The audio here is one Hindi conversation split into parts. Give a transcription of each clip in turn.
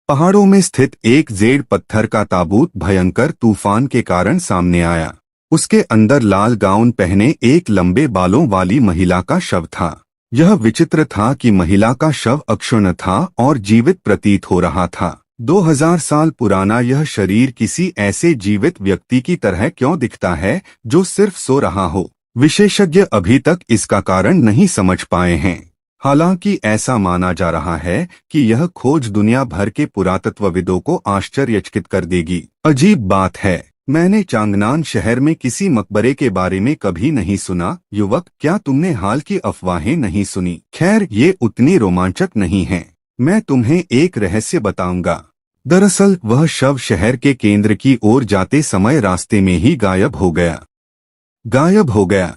पहाड़ों में स्थित एक जेड पत्थर का ताबूत भयंकर तूफान के कारण सामने आया। उसके अंदर लाल गाउन पहने एक लंबे बालों वाली महिला का शव था। यह विचित्र था कि महिला का शव अक्षुण्ण था और जीवित प्रतीत हो रहा था। 2000 साल पुराना यह शरीर किसी ऐसे जीवित व्यक्ति की तरह क्यों दिखता है जो सिर्फ सो रहा हो? विशेषज्ञ अभी तक इसका कारण नहीं समझ पाए हैं। हालांकि ऐसा माना जा रहा है कि यह खोज दुनिया भर के पुरातत्वविदों को आश्चर्यचकित कर देगी। अजीब बात है, मैंने चांगनान शहर में किसी मकबरे के बारे में कभी नहीं सुना। युवक, क्या तुमने हाल की अफवाहें नहीं सुनी? खैर, ये उतनी रोमांचक नहीं है। मैं तुम्हें एक रहस्य बताऊंगा। दरअसल वह शव शहर के केंद्र की ओर जाते समय रास्ते में ही गायब हो गया। गायब हो गया?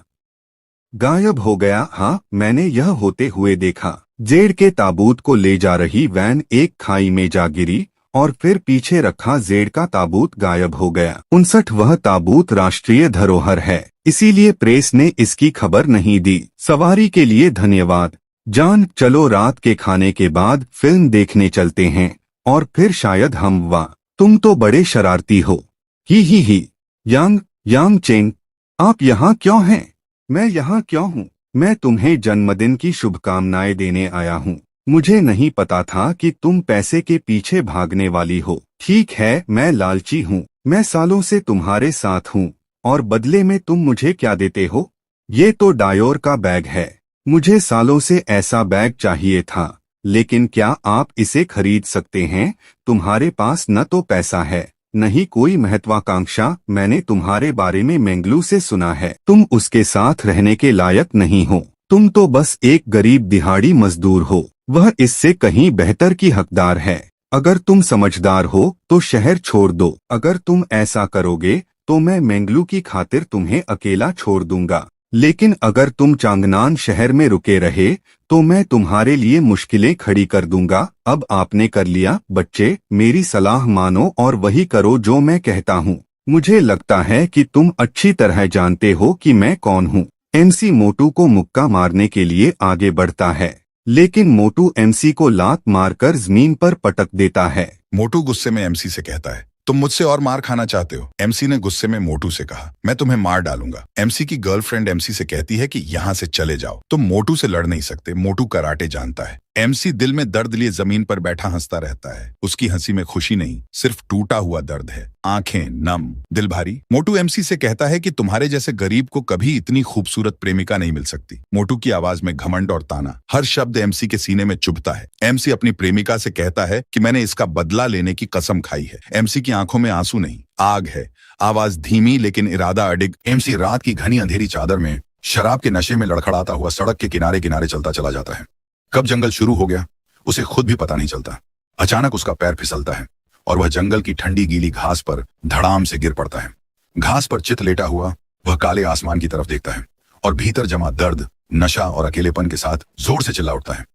गायब हो गया? हाँ, मैंने यह होते हुए देखा। जेड के ताबूत को ले जा रही वैन एक खाई में जा गिरी और फिर पीछे रखा जेड का ताबूत गायब हो गया। 59 वह ताबूत राष्ट्रीय धरोहर है, इसीलिए प्रेस ने इसकी खबर नहीं दी। सवारी के लिए धन्यवाद जान। चलो रात के खाने के बाद फिल्म देखने चलते हैं और फिर शायद हम। वाह, तुम तो बड़े शरारती हो। ही। यांग चेंग, आप यहाँ क्यों हैं? मैं यहाँ क्यों हूँ? मैं तुम्हें जन्मदिन की शुभकामनाएं देने आया हूँ। मुझे नहीं पता था कि तुम पैसे के पीछे भागने वाली हो। ठीक है, मैं लालची हूँ। मैं सालों से तुम्हारे साथ हूँ और बदले में तुम मुझे क्या देते हो? ये तो डायोर का बैग है। मुझे सालों से ऐसा बैग चाहिए था, लेकिन क्या आप इसे खरीद सकते हैं? तुम्हारे पास न तो पैसा है, नहीं कोई महत्वाकांक्षा। मैंने तुम्हारे बारे में मेंगलू से सुना है। तुम उसके साथ रहने के लायक नहीं हो। तुम तो बस एक गरीब दिहाड़ी मजदूर हो। वह इससे कहीं बेहतर की हकदार है। अगर तुम समझदार हो तो शहर छोड़ दो। अगर तुम ऐसा करोगे तो मैं मेंगलू की खातिर तुम्हें अकेला छोड़ दूंगा, लेकिन अगर तुम चांगनान शहर में रुके रहे तो मैं तुम्हारे लिए मुश्किलें खड़ी कर दूंगा। अब आपने कर लिया। बच्चे, मेरी सलाह मानो और वही करो जो मैं कहता हूँ। मुझे लगता है कि तुम अच्छी तरह जानते हो कि मैं कौन हूँ। एमसी मोटू को मुक्का मारने के लिए आगे बढ़ता है, लेकिन मोटू एमसी को लात मारकर जमीन पर पटक देता है। मोटू गुस्से में एमसी से कहता है, तुम मुझसे और मार खाना चाहते हो? एमसी ने गुस्से में मोटू से कहा, मैं तुम्हें मार डालूंगा। एमसी की गर्लफ्रेंड एमसी से कहती है कि यहाँ से चले जाओ, तुम मोटू से लड़ नहीं सकते। मोटू कराटे जानता है। एमसी दिल में दर्द लिए जमीन पर बैठा हंसता रहता है। उसकी हंसी में खुशी नहीं, सिर्फ टूटा हुआ दर्द है। आंखें नम, दिल भारी। मोटू एमसी से कहता है कि तुम्हारे जैसे गरीब को कभी इतनी खूबसूरत प्रेमिका नहीं मिल सकती। मोटू की आवाज में घमंड और ताना। हर शब्द एमसी के सीने में चुभता है। एमसी अपनी प्रेमिका से कहता है कि मैंने इसका बदला लेने की कसम खाई है। एमसी की आंखों में आंसू नहीं, आग है। आवाज धीमी लेकिन इरादा अडिग। एमसी रात की घनी अंधेरी चादर में शराब के नशे में लड़खड़ाता हुआ सड़क के किनारे किनारे चलता चला जाता है। कब जंगल शुरू हो गया उसे खुद भी पता नहीं चलता। अचानक उसका पैर फिसलता है और वह जंगल की ठंडी गीली घास पर धड़ाम से गिर पड़ता है। घास पर चित लेटा हुआ वह काले आसमान की तरफ देखता है और भीतर जमा दर्द, नशा और अकेलेपन के साथ जोर से चिल्ला उठता है।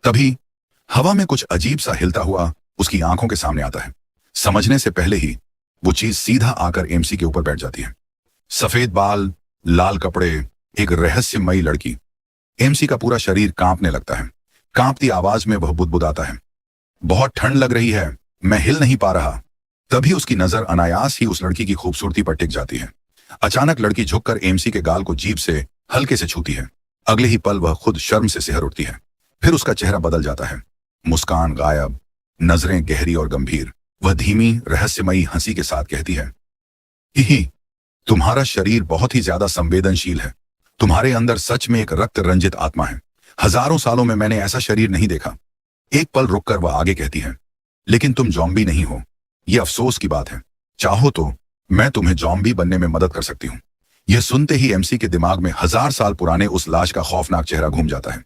तभी हवा में कुछ अजीब सा हिलता हुआ उसकी आंखों के सामने आता है। समझने से पहले ही वो चीज सीधा आकर एमसी के ऊपर बैठ जाती है। सफेद बाल, लाल कपड़े, एक रहस्यमयी लड़की। एमसी का पूरा शरीर कांपने लगता है। कांपती आवाज में वह बुदबुदाता है, बहुत ठंड लग रही है, मैं हिल नहीं पा रहा। तभी उसकी नजर अनायास ही उस लड़की की खूबसूरती पर टिक जाती है। अचानक लड़की झुककर एमसी के गाल को जीभ से हल्के से छूती है। अगले ही पल वह खुद शर्म से सिहर उठती है। फिर उसका चेहरा बदल जाता है। मुस्कान गायब, नजरें गहरी और गंभीर। वह धीमी रहस्यमयी हंसी के साथ कहती है, ही, तुम्हारा शरीर बहुत ही ज्यादा संवेदनशील है। तुम्हारे अंदर सच में एक रक्त रंजित आत्मा है। हजारों सालों में मैंने ऐसा शरीर नहीं देखा। एक पल रुककर वह आगे कहती है, लेकिन तुम जॉम्बी नहीं हो। यह अफसोस की बात है। चाहो तो मैं तुम्हें जॉम्बी बनने में मदद कर सकती हूँ। यह सुनते ही एमसी के दिमाग में 1000 साल पुराने उस लाश का खौफनाक चेहरा घूम जाता है।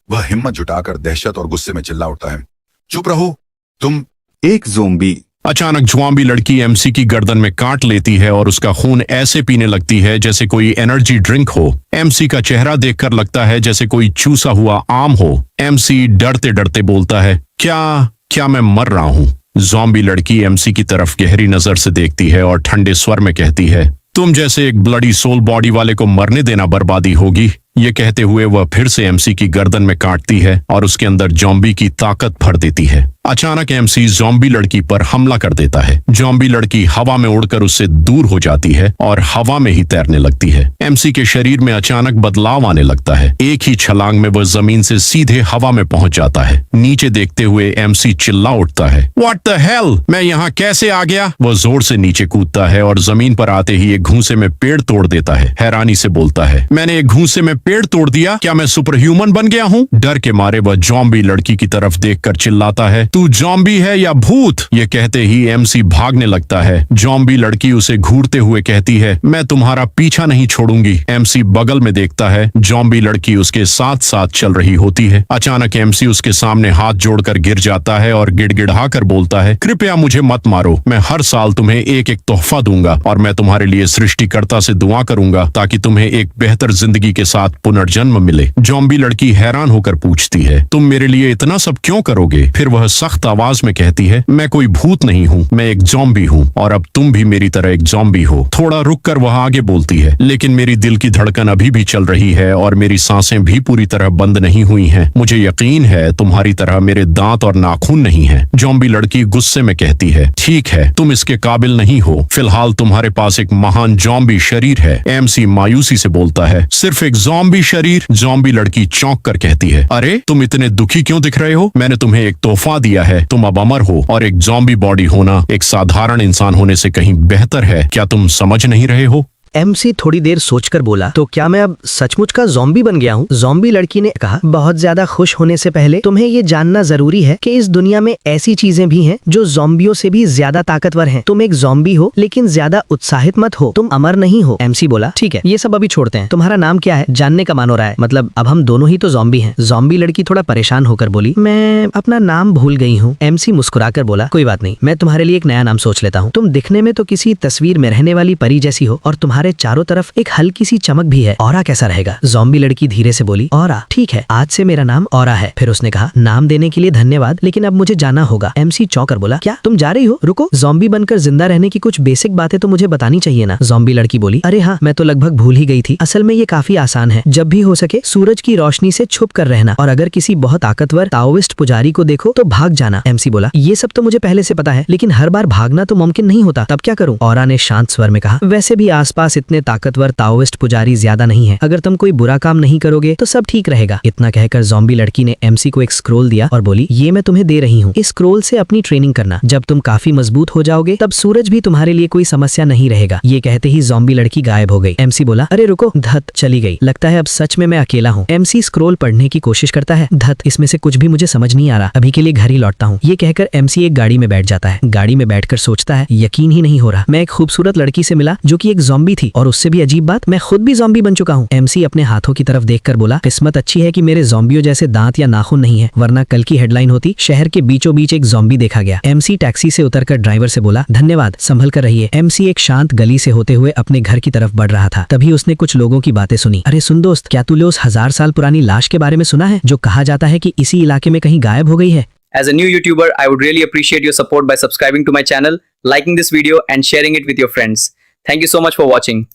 वह हिम्मत जुटाकर दहशत और गुस्से में चिल्ला उठता है, चुप रहो, तुम एक ज़ोंबी। अचानक जॉम्बी लड़की एमसी की गर्दन में काट लेती है और उसका खून ऐसे पीने लगती है जैसे कोई एनर्जी ड्रिंक हो। एमसी का चेहरा देखकर लगता है जैसे कोई चूसा हुआ आम हो। एमसी डरते डरते बोलता है, क्या मैं मर रहा हूँ? जॉम्बी लड़की एमसी की तरफ गहरी नजर से देखती है और ठंडे स्वर में कहती है, तुम जैसे एक ब्लडी सोल बॉडी वाले को मरने देना बर्बादी होगी। ये कहते हुए वह फिर से एमसी की गर्दन में काटती है और उसके अंदर जॉम्बी की ताकत भर देती है। अचानक एमसी ज़ॉम्बी लड़की पर हमला कर देता है। ज़ॉम्बी लड़की हवा में उड़कर उससे दूर हो जाती है और हवा में ही तैरने लगती है। एमसी के शरीर में अचानक बदलाव आने लगता है। एक ही छलांग में वह जमीन से सीधे हवा में पहुंच जाता है। नीचे देखते हुए एमसी चिल्ला उठता है, व्हाट द हेल, मैं यहाँ कैसे आ गया? वह जोर से नीचे कूदता है और जमीन पर आते ही एक घूंसे में पेड़ तोड़ देता है। हैरानी से बोलता है, मैंने एक घूंसे में पेड़ तोड़ दिया? क्या मैं सुपर ह्यूमन बन गया हूँ? डर के मारे वह ज़ॉम्बी लड़की की तरफ देखकर चिल्लाता है, तू ज़ॉम्बी है या भूत? ये कहते ही एमसी भागने लगता है। ज़ॉम्बी लड़की उसे घूरते हुए कहती है, मैं तुम्हारा पीछा नहीं छोड़ूंगी। एमसी बगल में देखता है, ज़ॉम्बी लड़की उसके साथ साथ चल रही होती है। अचानक एमसी उसके सामने हाथ जोड़कर गिर जाता है और गिड़गिड़ाकर बोलता है, कृपया मुझे मत मारो, मैं हर साल तुम्हें एक एक तोहफा दूंगा और मैं तुम्हारे लिए सृष्टिकर्ता से दुआ करूंगा ताकि तुम्हें एक बेहतर जिंदगी के साथ पुनर्जन्म मिले। ज़ॉम्बी लड़की हैरान होकर पूछती है, तुम मेरे लिए इतना सब क्यों करोगे? फिर वह सख्त आवाज में कहती है, मैं कोई भूत नहीं हूँ, मैं एक ज़ॉम्बी हूँ और अब तुम भी मेरी तरह एक ज़ॉम्बी हो। थोड़ा रुककर वह आगे बोलती है, लेकिन मेरी दिल की धड़कन अभी भी चल रही है और मेरी सांसें भी पूरी तरह बंद नहीं हुई हैं। मुझे यकीन है तुम्हारी तरह मेरे दांत और नाखून नहीं है। ज़ॉम्बी लड़की गुस्से में कहती है, ठीक है, तुम इसके काबिल नहीं हो। फिलहाल तुम्हारे पास एक महान ज़ॉम्बी शरीर है। एमसी मायूसी से बोलता है, सिर्फ एक ज़ॉम्बी शरीर? ज़ॉम्बी लड़की चौंक कर कहती है, अरे तुम इतने दुखी क्यों दिख रहे हो? मैंने तुम्हें एक तोहफा दिया है, तुम अब अमर हो और एक ज़ॉम्बी बॉडी होना एक साधारण इंसान होने से कहीं बेहतर है। क्या तुम समझ नहीं रहे हो? एमसी थोड़ी देर सोचकर बोला, तो क्या मैं अब सचमुच का ज़ॉम्बी बन गया हूँ? ज़ॉम्बी लड़की ने कहा, बहुत ज्यादा खुश होने से पहले तुम्हें ये जानना जरूरी है कि इस दुनिया में ऐसी चीजें भी हैं जो ज़ॉम्बियों से भी ज्यादा ताकतवर हैं। तुम एक ज़ॉम्बी हो लेकिन ज्यादा उत्साहित मत हो, तुम अमर नहीं हो। एमसी बोला, ठीक है, ये सब अभी छोड़ते हैं, तुम्हारा नाम क्या है जानने का मन हो रहा है, मतलब अब हम दोनों ही तो ज़ॉम्बी हैं। ज़ॉम्बी लड़की थोड़ा परेशान होकर बोली, मैं अपना नाम भूल गई हूँ। एमसी मुस्कुराकर बोला, कोई बात नहीं, मैं तुम्हारे लिए एक नया नाम सोच लेता हूँ। तुम दिखने में तो किसी तस्वीर में रहने वाली परी जैसी हो और तुम्हारे चारों तरफ एक हल्की सी चमक भी है। ऑरा कैसा रहेगा? ज़ॉम्बी लड़की धीरे से बोली, ऑरा, ठीक है, आज से मेरा नाम ऑरा है। फिर उसने कहा, नाम देने के लिए धन्यवाद, लेकिन अब मुझे जाना होगा। एमसी चौंकर बोला, क्या तुम जा रही हो? रुको, ज़ॉम्बी बनकर जिंदा रहने की कुछ बेसिक बातें तो मुझे बतानी चाहिए ना। ज़ॉम्बी लड़की बोली, अरे हाँ, मैं तो लगभग भूल ही गई थी। असल में ये काफी आसान है। जब भी हो सके सूरज की रोशनी से छुप कर रहना और अगर किसी बहुत ताकतवर ताओइस्ट पुजारी को देखो तो भाग जाना। एमसी बोला, ये सब तो मुझे पहले से पता है, लेकिन हर बार भागना तो मुमकिन नहीं होता, तब क्या करूं? ऑरा ने शांत स्वर में कहा, वैसे भी आसपास इतने ताकतवर ताओइस्ट पुजारी ज्यादा नहीं है, अगर तुम कोई बुरा काम नहीं करोगे तो सब ठीक रहेगा। इतना कहकर ज़ॉम्बी लड़की ने एमसी को एक स्क्रोल दिया और बोली, ये मैं तुम्हें दे रही हूँ, इस स्क्रोल से अपनी ट्रेनिंग करना। जब तुम काफी मजबूत हो जाओगे तब सूरज भी तुम्हारे लिए कोई समस्या नहीं रहेगा। ये कहते ही ज़ॉम्बी लड़की गायब हो गई। एमसी बोला, अरे रुको, धत, चली गई। लगता है अब सच में मैं अकेला हूँ। एमसी स्क्रोल पढ़ने की कोशिश करता है, धत, इसमें से कुछ भी मुझे समझ नहीं आ रहा, अभी के लिए घर ही लौटता हूँ। ये कहकर एमसी एक गाड़ी में बैठ जाता है। गाड़ी में बैठकर सोचता है, यकीन ही नहीं हो रहा, मैं एक खूबसूरत लड़की से मिला जो कि एक ज़ॉम्बी थी, और उससे भी अजीब बात, मैं खुद भी ज़ॉम्बी बन चुका हूँ। एमसी अपने हाथों की तरफ देखकर बोला, किस्मत अच्छी है कि मेरे ज़ॉम्बियों जैसे दांत या नाखून नहीं है, वरना कल की हेडलाइन होती, शहर के बीचों बीच एक ज़ॉम्बी देखा गया। एमसी टैक्सी से उतरकर ड्राइवर से बोला, धन्यवाद, संभल कर रहिए। एमसी एक शांत गली से होते हुए अपने घर की तरफ बढ़ रहा था। तभी उसने कुछ लोगों की बातें सुनी। अरे सुन दोस्त, क्या तूने उस 1000 साल पुरानी लाश के बारे में सुना है जो कहा जाता है कि इसी इलाके में कहीं गायब हो गई है? As a new YouTuber, I would really appreciate your support by subscribing to my channel, liking this video and sharing it with your friends. Thank you so much for watching.